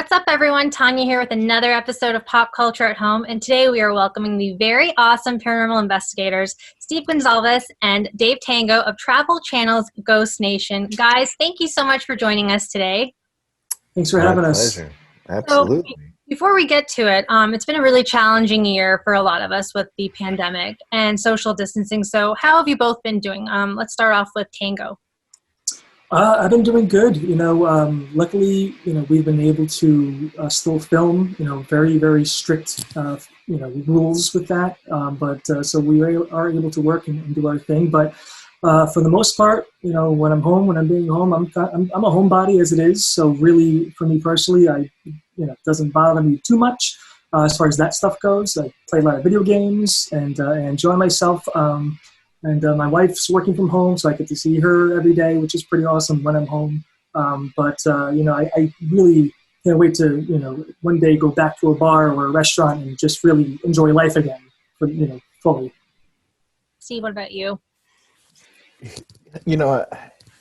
What's up, everyone? Tanya here with another episode of Pop Culture at Home, and today we are welcoming the very awesome paranormal investigators, Steve Gonsalves and Dave Tango of Travel Channel's Ghost Nation. Guys, thank you so much for joining us today. Thanks for having us. Pleasure. Absolutely. So, before we get to it, it's been a really challenging year for a lot of us with the pandemic and social distancing. So how have you both been doing? Let's start off with Tango. I've been doing good. Luckily, we've been able to still film. Very, very strict, rules with that. So we are able to work and do our thing. But for the most part, when I'm home, when I'm being home, I'm a homebody as it is. So really, for me personally, it doesn't bother me too much as far as that stuff goes. I play a lot of video games and I enjoy myself. And my wife's working from home, so I get to see her every day, which is pretty awesome when I'm home. I really can't wait to, one day go back to a bar or a restaurant and just really enjoy life again, fully. Steve, what about you? It's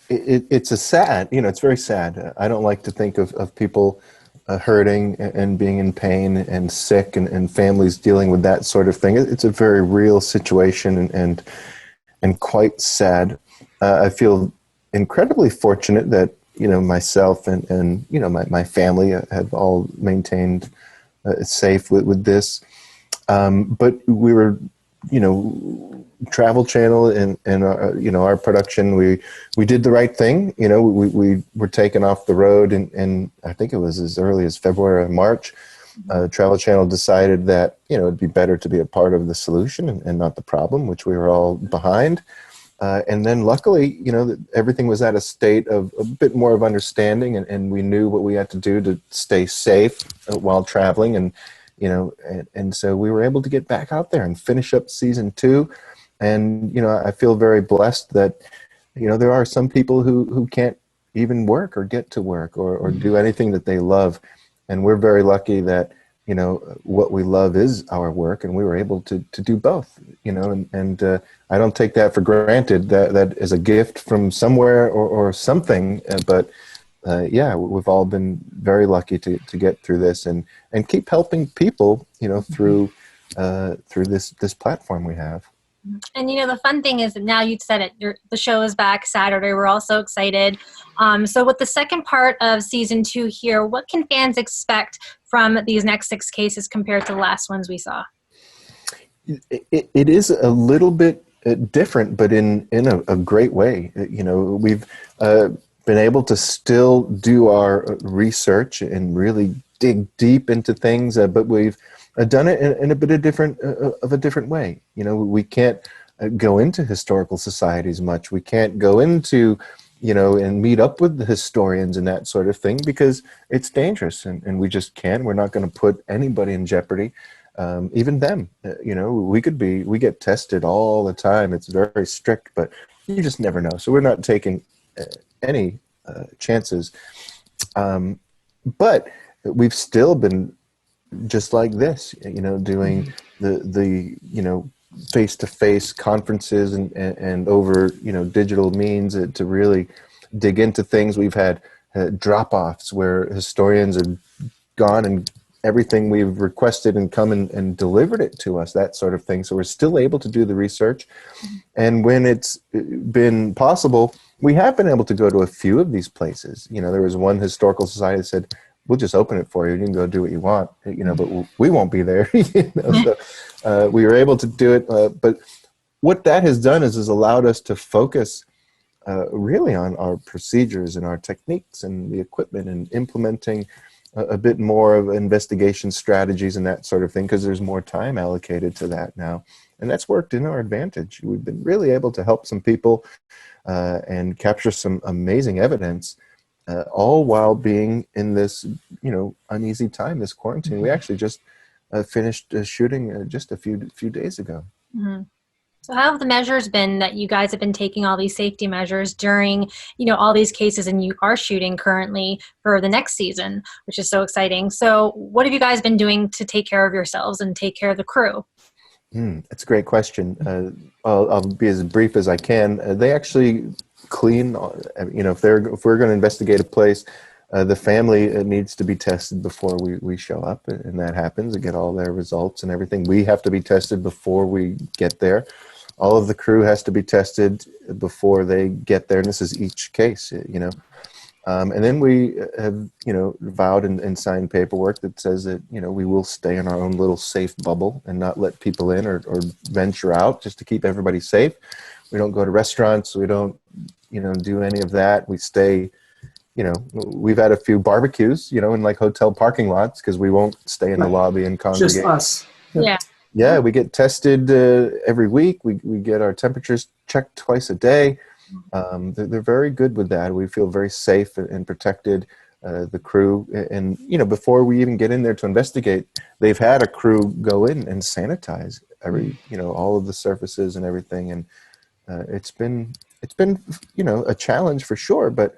it's very sad. I don't like to think of people hurting and being in pain and sick and families dealing with that sort of thing. It's a very real situation and quite sad. I feel incredibly fortunate that, myself and my family have all maintained safe with this. But we were, Travel Channel and our production, we did the right thing. We were taken off the road and I think it was as early as February or March. Travel Channel decided that, it'd be better to be a part of the solution and not the problem, which we were all behind. And then luckily, everything was at a state of a bit more of understanding and we knew what we had to do to stay safe while traveling. And so we were able to get back out there and finish up season 2. And, I feel very blessed that, there are some people who can't even work or get to work or do anything that they love. And we're very lucky that, what we love is our work, and we were able to do both, and I don't take that for granted. That is a gift from somewhere or something. We've all been very lucky to get through this and keep helping people, through this platform we have. And the fun thing is that now you've said it, the show is back Saturday. We're all so excited. So with the second part of season 2 here, what can fans expect from these next 6 cases compared to the last ones we saw? It is a little bit different, but in a great way. We've been able to still do our research and really dig deep into things, but we've done it in a bit of a different way. We can't go into historical societies much. We can't go into, and meet up with the historians and that sort of thing because it's dangerous and we just can't. We're not going to put anybody in jeopardy, even them. We get tested all the time. It's very strict, but you just never know. So we're not taking any chances. But we've still been just like this, doing the face-to-face conferences and over, digital means to really dig into things. We've had drop-offs where historians have gone and everything we've requested and come and delivered it to us, that sort of thing. So we're still able to do the research. And when it's been possible, we have been able to go to a few of these places. There was one historical society that said, we'll just open it for you. You can go do what you want, but we won't be there. So we were able to do it. But what that has done is allowed us to focus really on our procedures and our techniques and the equipment and implementing a bit more of investigation strategies and that sort of thing, because there's more time allocated to that now. And that's worked in our advantage. We've been really able to help some people and capture some amazing evidence, all while being in this, uneasy time, this quarantine. Mm-hmm. We actually just finished shooting just a few days ago. Mm-hmm. So how have the measures been that you guys have been taking, all these safety measures during, all these cases, and you are shooting currently for the next season, which is so exciting. So what have you guys been doing to take care of yourselves and take care of the crew? That's a great question. I'll be as brief as I can. They actually clean, if we're going to investigate a place, The family needs to be tested before we show up, and that happens and get all their results and everything. We have to be tested before we get there. All of the crew has to be tested before they get there, and this is each case, and then we have, vowed and signed paperwork that says that, we will stay in our own little safe bubble and not let people in or venture out, just to keep everybody safe. We don't go to restaurants. We don't, do any of that. We stay, we've had a few barbecues, in like hotel parking lots, because we won't stay in the lobby and congregate. Just us. Yeah. Yeah, we get tested every week. We get our temperatures checked twice a day. They're very good with that. We feel very safe and protected, the crew. And, before we even get in there to investigate, they've had a crew go in and sanitize all of the surfaces and everything. And it's been, a challenge for sure, but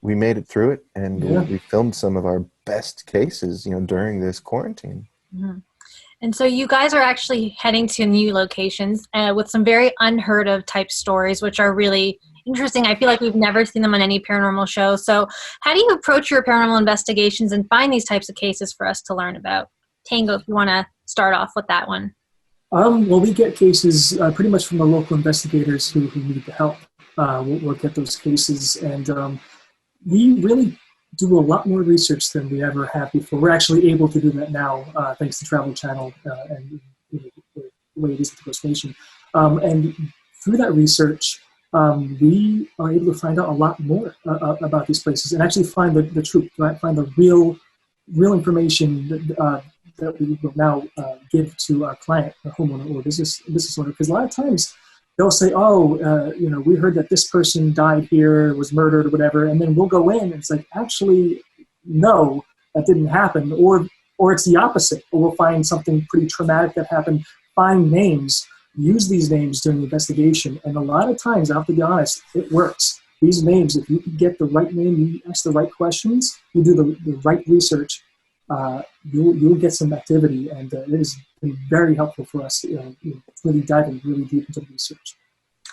we made it through it. And we filmed some of our best cases, during this quarantine. Mm-hmm. And so you guys are actually heading to new locations with some very unheard of type stories, which are really interesting. I feel like we've never seen them on any paranormal show. So how do you approach your paranormal investigations and find these types of cases for us to learn about? Tango, if you want to start off with that one. Well, we get cases pretty much from the local investigators who need the help. We'll get those cases, and we really do a lot more research than we ever have before. We're actually able to do that now, thanks to Travel Channel and the way it is at the Ghost Nation. And through that research, we are able to find out a lot more about these places and actually find the truth, right? Find the real information that we will now give to our client, a homeowner or business owner. Because a lot of times they'll say, we heard that this person died here, was murdered or whatever, and then we'll go in and it's like, actually, no, that didn't happen. Or it's the opposite. Or we'll find something pretty traumatic that happened, find names, use these names during the investigation. And a lot of times, I have to be honest, it works. These names, if you can get the right name, you ask the right questions, you do the right research, you'll get some activity, and it has been very helpful for us really diving really deep into the research.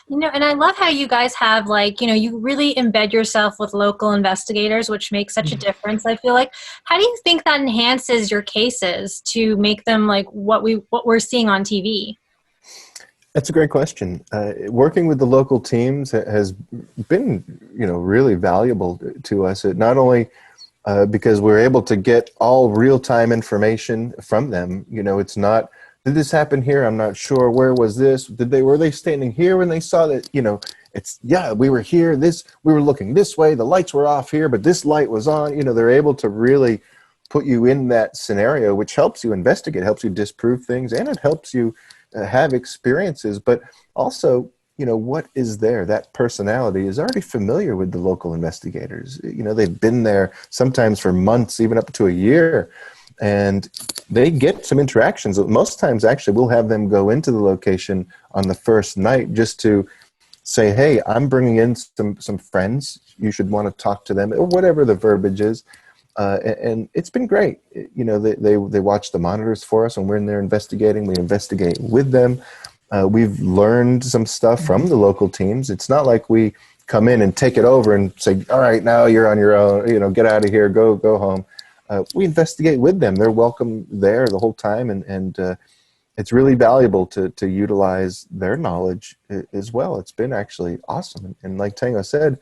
And I love how you guys have you really embed yourself with local investigators, which makes such a difference, I feel like. How do you think that enhances your cases to make them like what we're seeing on TV? That's a great question. Working with the local teams has been, really valuable to us. It not only because we're able to get all real-time information from them. It's not, did this happen here? I'm not sure. Where was this? Were they standing here when they saw that? We were here. We were looking this way. The lights were off here, but this light was on. They're able to really put you in that scenario, which helps you investigate, helps you disprove things, and it helps you have experiences. But also, what is there? That personality is already familiar with the local investigators. They've been there sometimes for months, even up to a year, and they get some interactions. Most times, actually, we'll have them go into the location on the first night just to say, hey, I'm bringing in some friends. You should want to talk to them, or whatever the verbiage is. And it's been great. They watch the monitors for us, and we're in there investigating. We investigate with them. We've learned some stuff from the local teams. It's not like we come in and take it over and say, all right, now you're on your own, get out of here, go home. We investigate with them. They're welcome there the whole time. And it's really valuable to utilize their knowledge as well. It's been actually awesome. And like Tango said,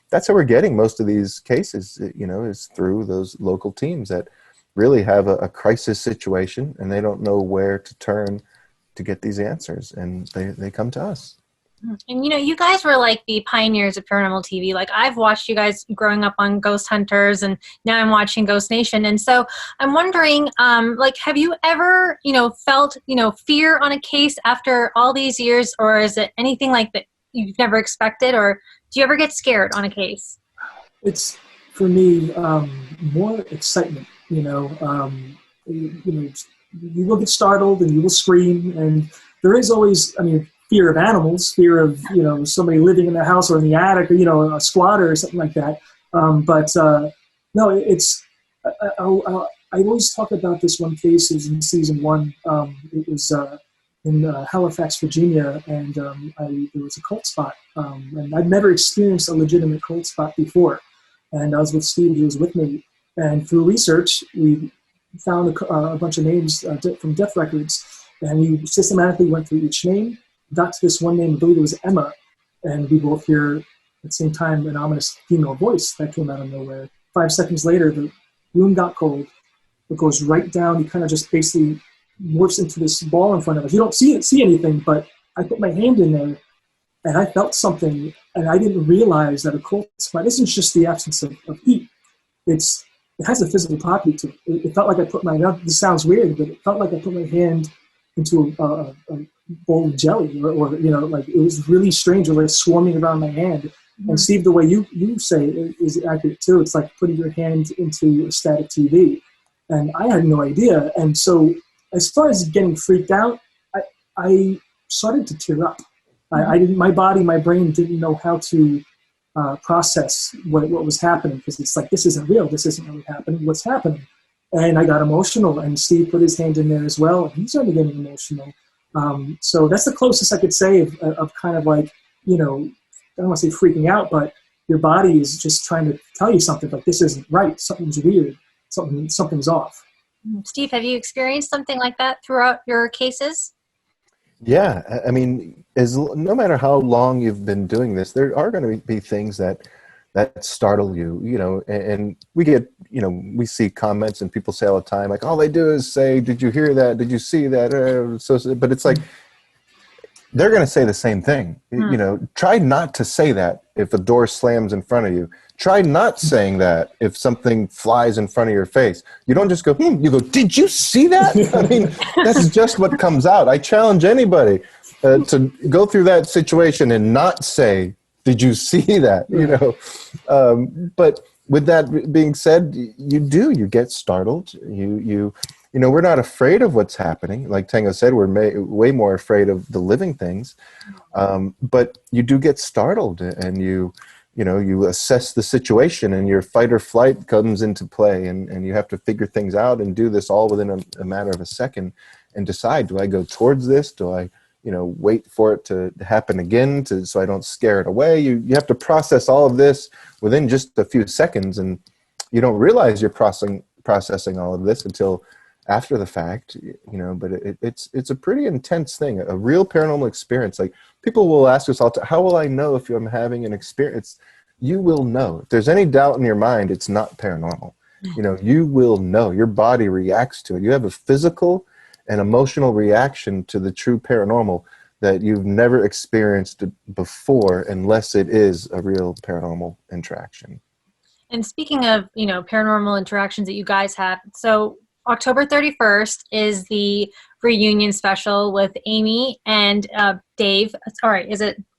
that's how we're getting most of these cases, is through those local teams that really have a crisis situation and they don't know where to turn to get these answers, and they come to us. And you guys were like the pioneers of paranormal TV. Like, I've watched you guys growing up on Ghost Hunters, and now I'm watching Ghost Nation. And so I'm wondering, have you ever, felt, fear on a case after all these years, or is it anything like that you've never expected, or do you ever get scared on a case? It's, for me, more excitement, you will get startled and you will scream, and there is always, fear of animals, fear of, somebody living in the house or in the attic, or, a squatter or something like that. No, it's, I always talk about this one case. It was in season 1. It was in Halifax, Virginia, and there was a cult spot. And I'd never experienced a legitimate cult spot before. and I was with Steve, he was with me. And through research, we found a bunch of names from death records, and we systematically went through each name, got to this one name, I believe it was Emma, and we both hear at the same time an ominous female voice that came out of nowhere. 5 seconds later, the room got cold. It goes right down. He kind of just basically morphs into this ball in front of us. You don't see anything, but I put my hand in there, and I felt something, and I didn't realize that a cold spot isn't just the absence of heat. It has a physical property to it. It felt like I put this sounds weird, but it felt like I put my hand into a bowl of jelly, or like it was really strange. It was like swarming around my hand. Mm-hmm. And Steve, the way you say it is accurate too. It's like putting your hand into a static TV. And I had no idea. And so as far as getting freaked out, I started to tear up. I didn't. My body, my brain didn't know how to process what was happening, because it's like, this isn't real. This isn't really happening. What's happening? And I got emotional, and Steve put his hand in there as well. And he started getting emotional. So that's the closest I could say of kind of like, I don't want to say freaking out, but your body is just trying to tell you something, like this isn't right. Something's weird. Something's off. Steve, have you experienced something like that throughout your cases? Yeah, I mean, no matter how long you've been doing this, there are going to be things that startle you, and we get, we see comments and people say all the time, like, all they do is say, did you hear that? Did you see that? But it's like, they're going to say the same thing. Try not to say that if a door slams in front of you. Try not saying that if something flies in front of your face. You don't just go, you go, did you see that? I mean, that's just what comes out. I challenge anybody to go through that situation and not say, did you see that? But with that being said, you get startled. We're not afraid of what's happening. Like Tango said, we're way more afraid of the living things. But you do get startled, and you assess the situation, and your fight or flight comes into play, and you have to figure things out and do this all within a matter of a second and decide, do I go towards this? Do I, wait for it to happen again so I don't scare it away? You have to process all of this within just a few seconds, and you don't realize you're processing all of this until after the fact, but it's a pretty intense thing, a real paranormal experience. Like, people will ask us all the time, how will I know if I'm having an experience? You will know. If there's any doubt in your mind, it's not paranormal. You will know. Your body reacts to it. You have a physical and emotional reaction to the true paranormal that you've never experienced before, unless it is a real paranormal interaction. And speaking of, paranormal interactions that you guys have, so October 31st is the reunion special with Amy and Dave. All right,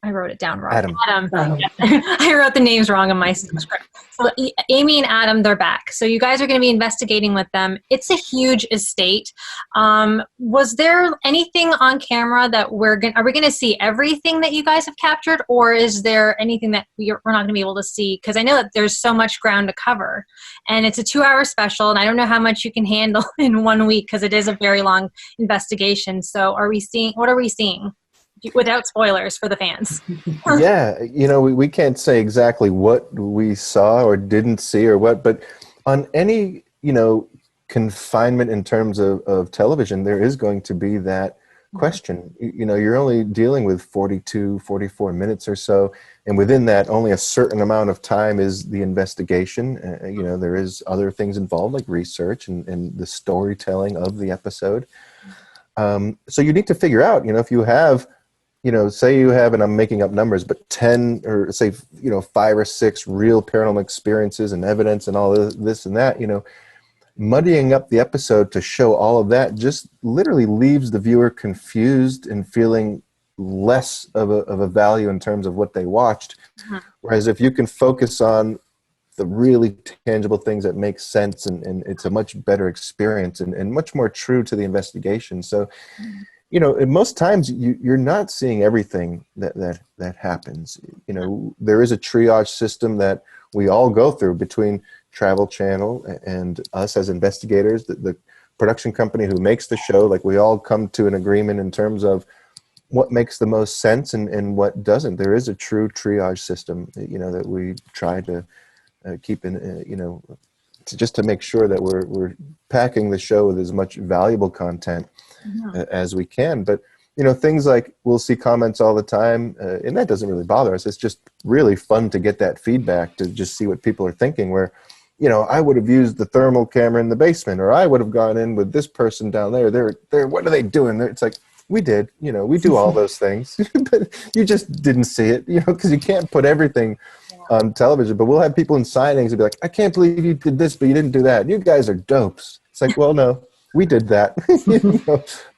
I wrote it down wrong. Adam. Yeah. I wrote the names wrong in my script. So Amy and Adam, they're back. So you guys are going to be investigating with them. It's a huge estate. Was there anything on camera that are we going to see everything that you guys have captured, or is there anything that we're not going to be able to see? Because I know that there's so much ground to cover, and it's a 2-hour special, and I don't know how much you can handle in 1 week, because it is a very long investigation. So what are we seeing? Without spoilers for the fans. Yeah, we can't say exactly what we saw or didn't see or what, but on any, confinement in terms of television, there is going to be that question. You're only dealing with 42, 44 minutes or so, and within that, only a certain amount of time is the investigation. There is other things involved, like research and the storytelling of the episode. So you need to figure out, if you have, say you have, and I'm making up numbers, but 10 or say, 5 or 6 real paranormal experiences and evidence and all this and that, muddying up the episode to show all of that just literally leaves the viewer confused and feeling less of a value in terms of what they watched. Uh-huh. Whereas if you can focus on the really tangible things that make sense, and it's a much better experience and much more true to the investigation. So, and most times you're not seeing everything that happens. There is a triage system that we all go through between Travel Channel and us as investigators, the production company who makes the show. Like, we all come to an agreement in terms of what makes the most sense and what doesn't. There is a true triage system, that we try to keeping, just to make sure that we're packing the show with as much valuable content as we can. But things like we'll see comments all the time, and that doesn't really bother us. It's just really fun to get that feedback, to just see what people are thinking, where I would have used the thermal camera in the basement, or I would have gone in with this person down there. They're what are they doing? It's like, we did, we do all those things, but you just didn't see it, because you can't put everything on television. But we'll have people in signings and be like, I can't believe you did this, but you didn't do that. You guys are dopes. It's like, well, no, we did that.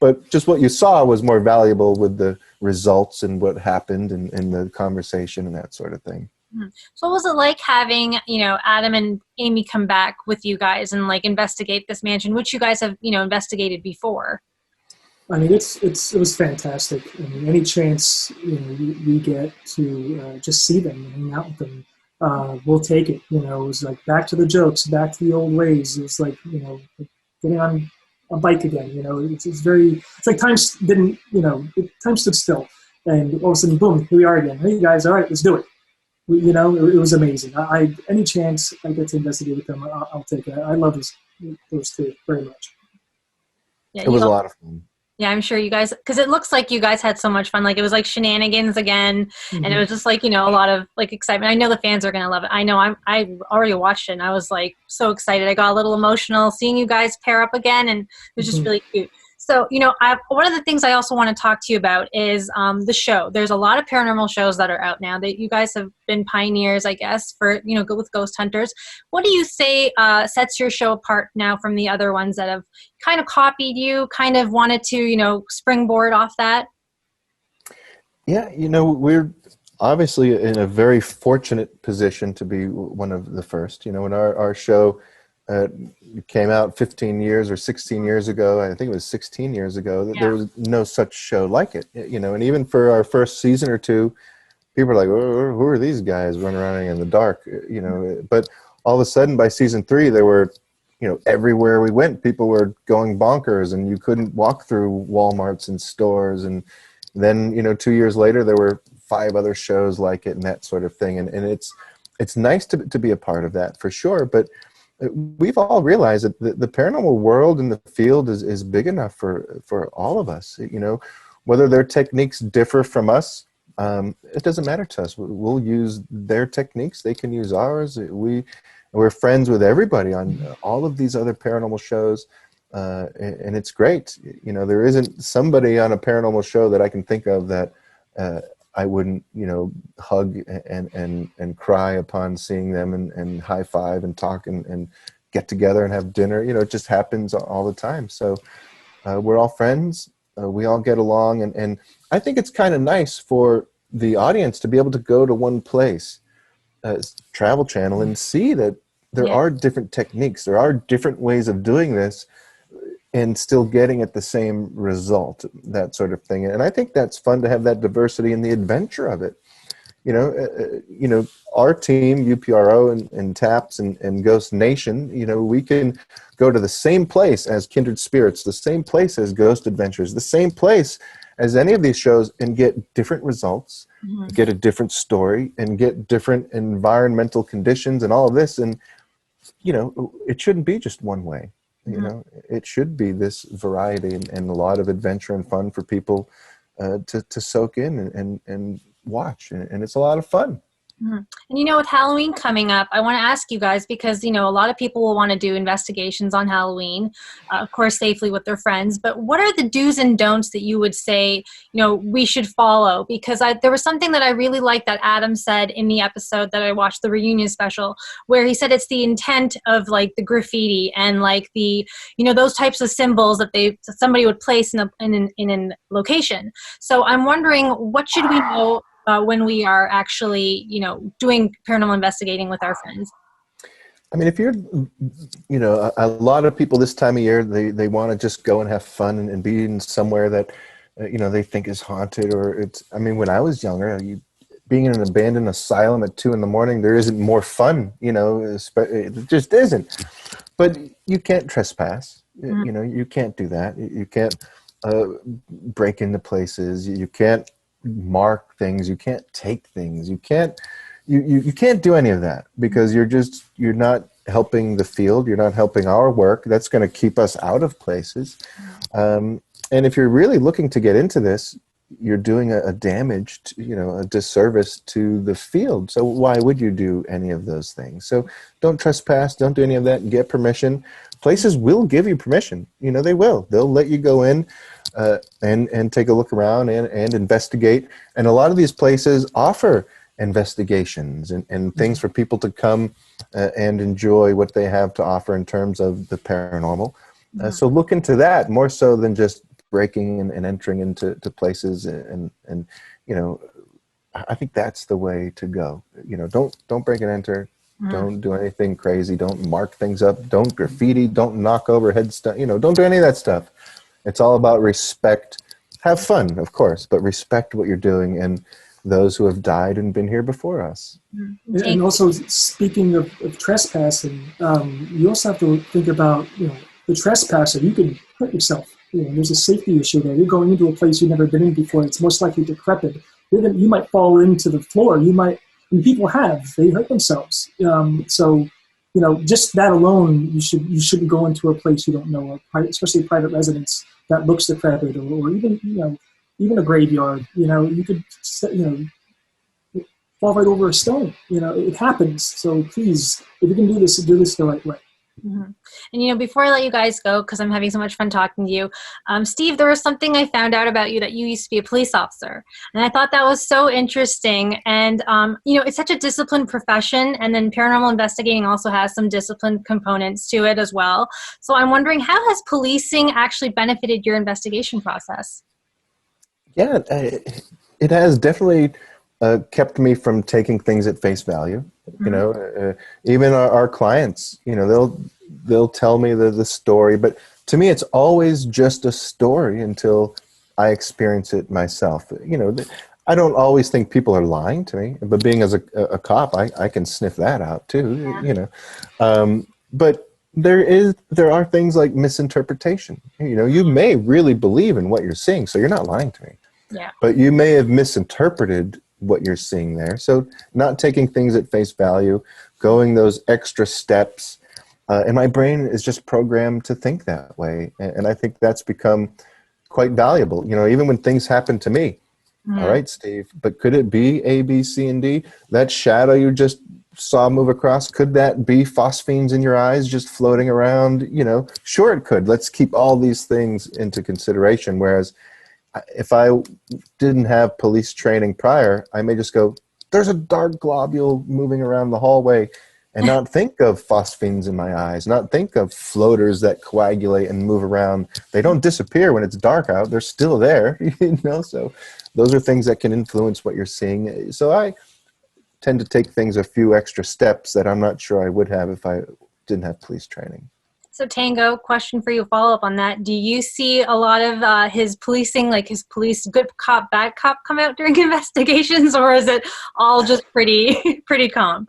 But just what you saw was more valuable with the results and what happened and the conversation and that sort of thing. So what was it like having, Adam and Amy come back with you guys and investigate this mansion, which you guys have, investigated before? I mean, it was fantastic. I mean, any chance we get to just see them and hang out with them, we'll take it. It was like back to the jokes, back to the old ways. It was like getting on a bike again. It's like time didn't time stood still, and all of a sudden, boom, here we are again. Hey guys, all right, let's do it. It was amazing. Any chance I get to investigate with them, I'll take it. I love those two very much. Yeah, it was a lot of fun. Yeah, I'm sure you guys, because it looks like you guys had so much fun. It was like shenanigans again, and it was just a lot of excitement. I know the fans are gonna love it. I know I already watched it, and I was so excited. I got a little emotional seeing you guys pair up again, and it was just really cute. So, one of the things I also want to talk to you about is the show. There's a lot of paranormal shows that are out now that you guys have been pioneers, I guess, for, go with ghost hunters. What do you say sets your show apart now from the other ones that have kind of copied you, kind of wanted to, springboard off that? Yeah, we're obviously in a very fortunate position to be one of the first. When our show came out 15 years or 16 years ago, I think it was 16 years ago, there was no such show like it, and even for our first season or two, people are like, who are these guys running around in the dark, but all of a sudden by season 3, there were, everywhere we went, people were going bonkers, and you couldn't walk through Walmarts and stores, and then, 2 years later, there were 5 other shows like it and that sort of thing, and it's nice to be a part of that for sure, but we've all realized that the paranormal world and the field is big enough for all of us. Whether their techniques differ from us, it doesn't matter to us. We'll use their techniques. They can use ours. We're friends with everybody on all of these other paranormal shows, and it's great. There isn't somebody on a paranormal show that I can think of that I wouldn't, hug and cry upon seeing them and high five and talk and get together and have dinner. It just happens all the time. So we're all friends. We all get along. And I think it's kind of nice for the audience to be able to go to one place, Travel Channel, and see that there are different techniques. There are different ways of doing this and still getting at the same result, that sort of thing. And I think that's fun to have that diversity and the adventure of it. Our team, UPRO and TAPS and Ghost Nation, we can go to the same place as Kindred Spirits, the same place as Ghost Adventures, the same place as any of these shows, and get different results, get a different story, and get different environmental conditions and all of this. And, it shouldn't be just one way. It should be this variety and a lot of adventure and fun for people to soak in and watch. And it's a lot of fun. And with Halloween coming up, I want to ask you guys, because a lot of people will want to do investigations on Halloween, of course safely with their friends, but what are the do's and don'ts that you would say we should follow? Because there was something that I really liked that Adam said in the episode that I watched, the reunion special, where he said it's the intent of the graffiti and the those types of symbols that somebody would place in a location. So I'm wondering, what should we know when we are actually, doing paranormal investigating with our friends? I mean, if you're, a lot of people this time of year, they want to just go and have fun and be in somewhere that, they think is haunted, or when I was younger, being in an abandoned asylum at 2 a.m, there isn't more fun, it just isn't. But you can't trespass, you can't do that. You can't break into places. You can't mark things. You can't take things. You can't, you can't do any of that because you're not helping the field. You're not helping our work. That's going to keep us out of places. And if you're really looking to get into this, you're doing a damage, a disservice to the field. So why would you do any of those things? So don't trespass, don't do any of that, and get permission. Places will give you permission. They will. They'll let you go in and take a look around and investigate. And a lot of these places offer investigations and things for people to come and enjoy what they have to offer in terms of the paranormal. So look into that more so than just breaking and entering into places and I think that's the way to go. Don't break and enter. Don't do anything crazy. Don't mark things up. Don't graffiti. Don't knock over headstones. Don't do any of that stuff. It's all about respect. Have fun, of course, but respect what you're doing and those who have died and been here before us. And also, speaking of trespassing, you also have to think about, the trespasser. You can hurt yourself. There's a safety issue there. You're going into a place you've never been in before. It's most likely decrepit. You might fall into the floor. And people they hurt themselves. So, just that alone, you shouldn't go into a place you don't know, especially a private residence that looks decrepit, or even a graveyard. You could, fall right over a stone. It happens. So please, if you can do this the right way. And before I let you guys go, because I'm having so much fun talking to you, Steve, there was something I found out about you, that you used to be a police officer, and I thought that was so interesting. And it's such a disciplined profession, and then paranormal investigating also has some disciplined components to it as well. So I'm wondering, how has policing actually benefited your investigation process? Yeah, it has definitely kept me from taking things at face value. Even our clients, they'll tell me the story, but to me, it's always just a story until I experience it myself. I don't always think people are lying to me, but being as a cop, I can sniff that out too. But there are things like misinterpretation. You may really believe in what you're seeing, so you're not lying to me. Yeah. But you may have misinterpreted what you're seeing there. So not taking things at face value, going those extra steps. And my brain is just programmed to think that way. And I think that's become quite valuable. Even when things happen to me, all right, Steve, but could it be A, B, C, and D? That shadow you just saw move across, could that be phosphenes in your eyes just floating around? Sure it could. Let's keep all these things into consideration. Whereas if I didn't have police training prior, I may just go, there's a dark globule moving around the hallway, and not think of phosphenes in my eyes, not think of floaters that coagulate and move around. They don't disappear when it's dark out. They're still there, so those are things that can influence what you're seeing. So I tend to take things a few extra steps that I'm not sure I would have if I didn't have police training. So Tango, question for you, follow up on that. Do you see a lot of his policing, like his police good cop, bad cop come out during investigations, or is it all just pretty calm?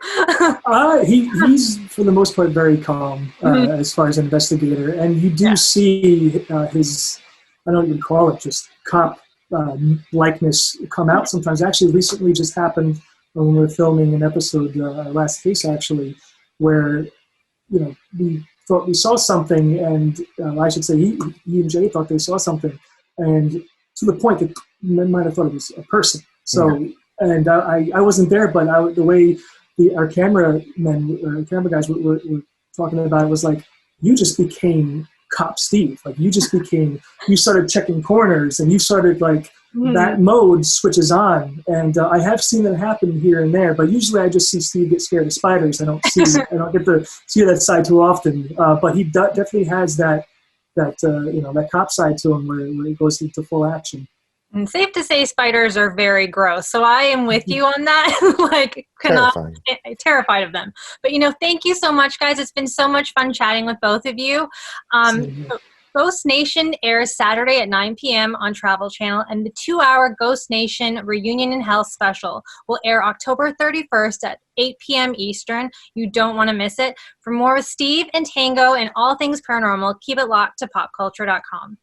He's, for the most part, very calm as far as an investigator. And you do see his, I don't know what you'd call it, just cop likeness come out sometimes. Actually, recently just happened when we were filming an episode, our last case actually, where, we thought we saw something, and I should say he and Jay thought they saw something, and to the point that men might have thought it was a person. So, and I wasn't there, but the way our camera guys were talking about it was like, you just became Cop Steve. Like you started checking corners, and you started that mode switches on. And I have seen that happen here and there, but usually I just see Steve get scared of spiders. I don't get to see that side too often. But he definitely has that cop side to him where he goes into full action. And safe to say spiders are very gross. So I am with you on that. Terrified of them. But thank you so much, guys. It's been so much fun chatting with both of you. Ghost Nation airs Saturday at 9 p.m. on Travel Channel, and the 2-hour Ghost Nation Reunion in Hell special will air October 31st at 8 p.m. Eastern. You don't want to miss it. For more with Steve and Tango and all things paranormal, keep it locked to popculture.com.